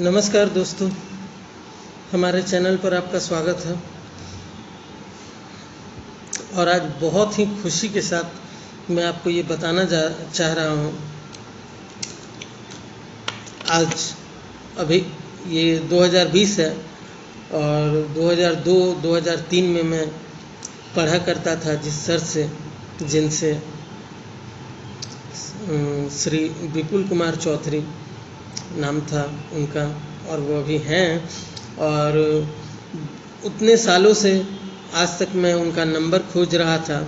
नमस्कार दोस्तों, हमारे चैनल पर आपका स्वागत है। और आज बहुत ही खुशी के साथ मैं आपको ये बताना चाह रहा हूँ। आज अभी ये 2020 है और 2002-2003 में मैं पढ़ा करता था जिस सर से, जिनसे श्री विपुल कुमार चौधरी नाम था उनका, और वो अभी हैं। और उतने सालों से आज तक मैं उनका नंबर खोज रहा था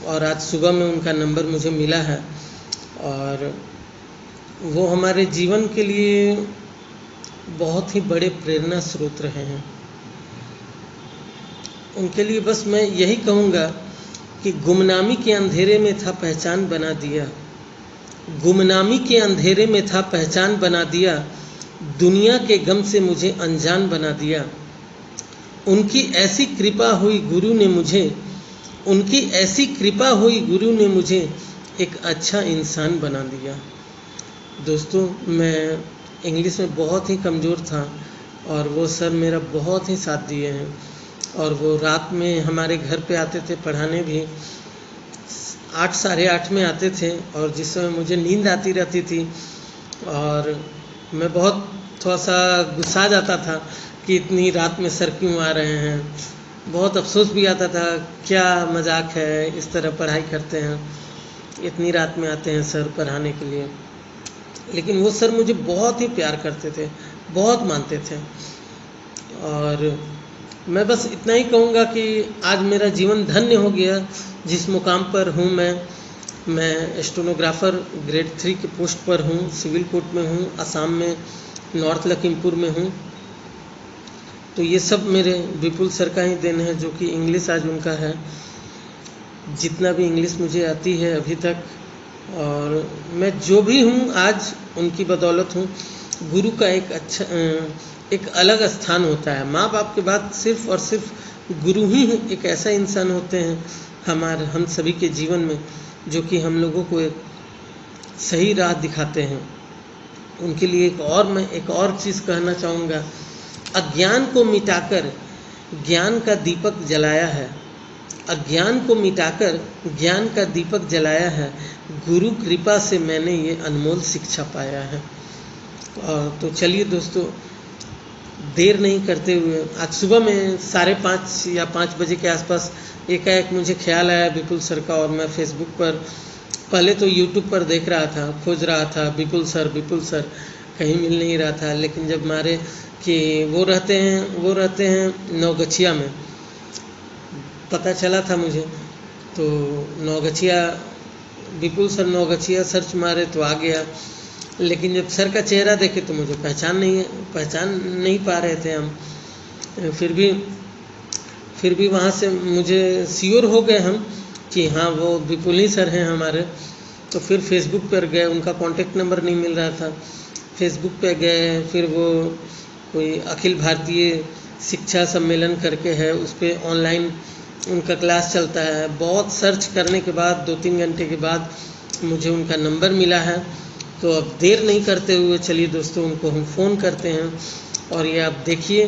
और आज सुबह में उनका नंबर मुझे मिला है। और वो हमारे जीवन के लिए बहुत ही बड़े प्रेरणा स्रोत रहे हैं। उनके लिए बस मैं यही कहूँगा कि गुमनामी के अंधेरे में था पहचान बना दिया, गुमनामी के अंधेरे में था पहचान बना दिया, दुनिया के गम से मुझे अनजान बना दिया। उनकी ऐसी कृपा हुई गुरु ने मुझे, उनकी ऐसी कृपा हुई गुरु ने मुझे एक अच्छा इंसान बना दिया। दोस्तों, मैं इंग्लिश में बहुत ही कमज़ोर था और वो सर मेरा बहुत ही साथ दिए हैं। और वो रात में हमारे घर पे आते थे पढ़ाने भी, 8 साढ़े 8 में आते थे और जिस समय मुझे नींद आती रहती थी और मैं बहुत थोड़ा सा गुस्सा जाता था कि इतनी रात में सर क्यों आ रहे हैं। बहुत अफसोस भी आता था, क्या मजाक है, इस तरह पढ़ाई करते हैं, इतनी रात में आते हैं सर पढ़ाने के लिए। लेकिन वो सर मुझे बहुत ही प्यार करते थे, बहुत मानते थे। और मैं बस इतना ही कहूँगा कि आज मेरा जीवन धन्य हो गया जिस मुकाम पर हूँ। मैं स्टेनोग्राफर ग्रेड 3 के पोस्ट पर हूँ, सिविल कोर्ट में हूँ, असम में नॉर्थ लखीमपुर में हूँ। तो ये सब मेरे विपुल सर का ही देन है, जो कि इंग्लिश आज उनका है। जितना भी इंग्लिश मुझे आती है अभी तक, और मैं जो भी हूँ आज उनकी बदौलत हूँ। गुरु का एक अलग स्थान होता है। माँ बाप के बाद सिर्फ और सिर्फ गुरु ही एक ऐसा इंसान होते हैं हम सभी के जीवन में, जो कि हम लोगों को एक सही राह दिखाते हैं। उनके लिए मैं एक और चीज़ कहना चाहूँगा। अज्ञान को मिटाकर ज्ञान का दीपक जलाया है, अज्ञान को मिटाकर ज्ञान का दीपक जलाया है, गुरु कृपा से मैंने ये अनमोल शिक्षा पाया है। तो चलिए दोस्तों, देर नहीं करते हुए आज सुबह में 5:30 या 5 बजे के आसपास एकाएक मुझे ख्याल आया विपुल सर का। और मैं फेसबुक पर, पहले तो यूट्यूब पर देख रहा था, खोज रहा था विपुल सर, कहीं मिल नहीं रहा था। लेकिन जब मारे कि वो रहते हैं नवगछिया में, पता चला था मुझे। तो नवगछिया, विपुल सर नवगछिया सर्च मारे तो आ गया। लेकिन जब सर का चेहरा देखे तो मुझे पहचान नहीं पा रहे थे हम। फिर भी वहाँ से मुझे श्योर हो गए हम कि हाँ वो विपुल ही सर हैं हमारे। तो फिर फेसबुक पर गए, उनका कांटेक्ट नंबर नहीं मिल रहा था। फेसबुक पे गए, फिर वो कोई अखिल भारतीय शिक्षा सम्मेलन करके है, उस पर ऑनलाइन उनका क्लास चलता है। बहुत सर्च करने के बाद 2-3 घंटे के बाद मुझे उनका नंबर मिला है। तो अब देर नहीं करते हुए चलिए दोस्तों उनको हम फ़ोन करते हैं। और ये आप देखिए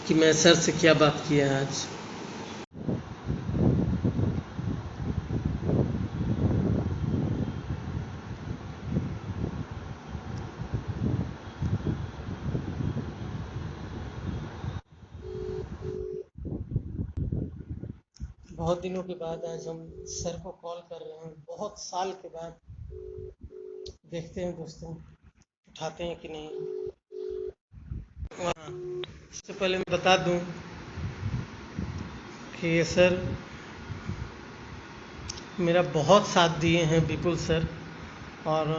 कि मैं सर से क्या बात किया है आज। बहुत दिनों के बाद आज हम सर को कॉल कर रहे हैं, बहुत साल के बाद। देखते हैं दोस्तों उठाते हैं कि नहीं। हाँ, इससे पहले मैं बता दूं कि ये सर मेरा बहुत साथ दिए हैं, विपुल सर। और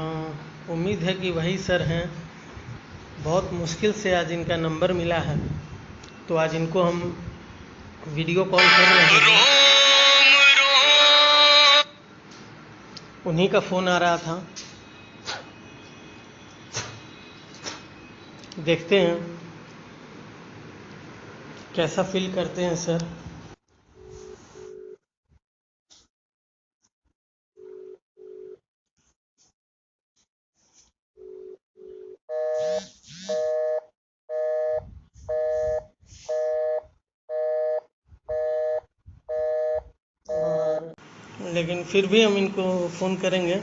उम्मीद है कि वही सर हैं। बहुत मुश्किल से आज इनका नंबर मिला है, तो आज इनको हम वीडियो कॉल कर रहे हैं। उन्हीं का फ़ोन आ रहा था। देखते हैं कैसा फील करते हैं सर। लेकिन फिर भी हम इनको फ़ोन करेंगे।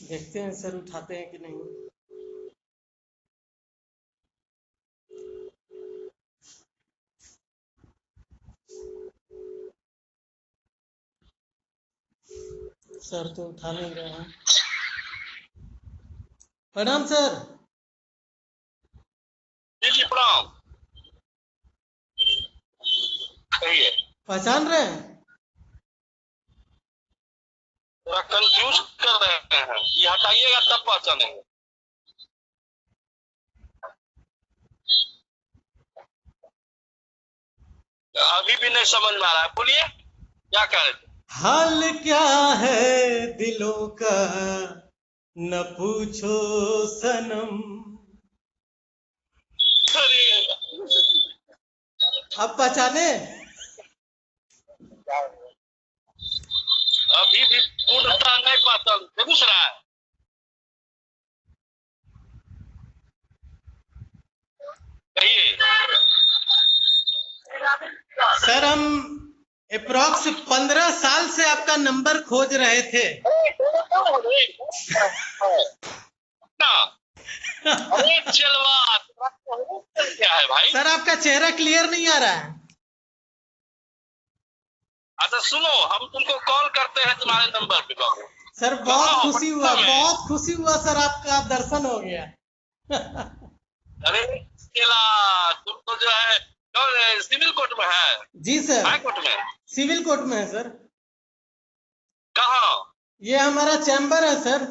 देखते हैं सर उठाते हैं कि नहीं। सर तो उठा नहीं रहे हैं। प्रणाम सर। जी जी प्रणाम। कहिए। पहचान रहे हैं? थोड़ा कंफ्यूज कर रहे हैं, ये हटाइएगा तब पहचानेंगे। अभी भी नहीं समझ में आ रहा है, बोलिए क्या कह रहे थे। हाल क्या है दिलों का न पूछो सनम। अरे अब पहचाने? अभी भी पूर्णतः नहीं पहचान। बेगूसराय कहिए। सर हम अप्रॉक्स 15 साल से आपका नंबर खोज रहे थे। ना अरे चलवा क्या है भाई। सर आपका चेहरा क्लियर नहीं आ रहा है। अच्छा सुनो, हम तुमको कॉल करते हैं तुम्हारे नंबर पे बाबू। सर बहुत खुशी हुआ, बहुत खुशी हुआ सर, आपका दर्शन हो गया। अरे चला, तुम तो जो है सिविल कोर्ट में है। जी सर। हाई कोर्ट में? सिविल कोर्ट में है सर। कहाँ? ये हमारा चैम्बर है सर।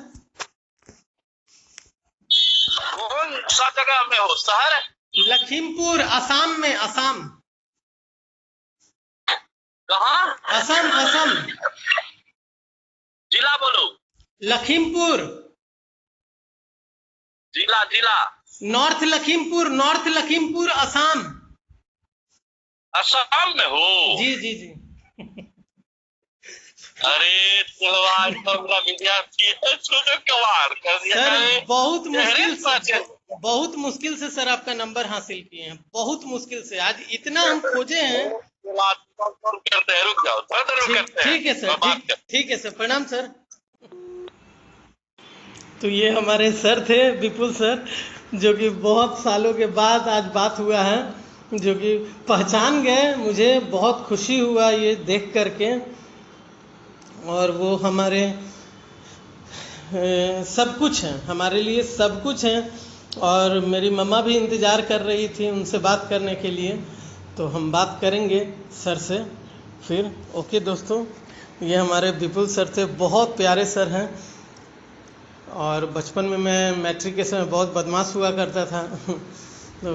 कौन सा जगह में हो? शहर? लखीमपुर, असम में। असम। कहाँ? असम असम। जिला बोलो। लखीमपुर। जिला जिला नॉर्थ लखीमपुर, नॉर्थ लखीमपुर असम। असम में हो? जी जी जी। अरे चलवा तो मेरा विद्यार्थी है, तुझे कमाल कर दिया। सर चेहरे बहुत मुश्किल से सर आपका नंबर हासिल किए हैं, बहुत मुश्किल से। आज इतना हम खोजे हैं। कॉल करते हैं, रुक जाओ थोड़ा देर में करते हैं। ठीक है सर, बात करते ठीक है सर। प्रणाम सर। तो ये हमारे सर थे, विपुल सर, जो कि बहुत सालों के बाद आज बात हुआ है, जो कि पहचान गए। मुझे बहुत खुशी हुआ ये देख करके। और वो हमारे सब कुछ हैं, हमारे लिए सब कुछ हैं। और मेरी मम्मा भी इंतज़ार कर रही थी उनसे बात करने के लिए, तो हम बात करेंगे सर से फिर। ओके दोस्तों, ये हमारे विपुल सर थे, बहुत प्यारे सर हैं। और बचपन में मैं मैट्रिक के समय बहुत बदमाश हुआ करता था। तो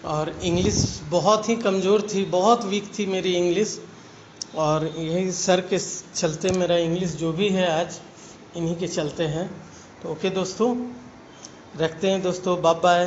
और इंग्लिश बहुत ही कमज़ोर थी, बहुत वीक थी मेरी इंग्लिश। और यही सर के चलते मेरा इंग्लिश जो भी है आज, इन्हीं के चलते हैं। तो ओके दोस्तों, रखते हैं दोस्तों, बाय बाय।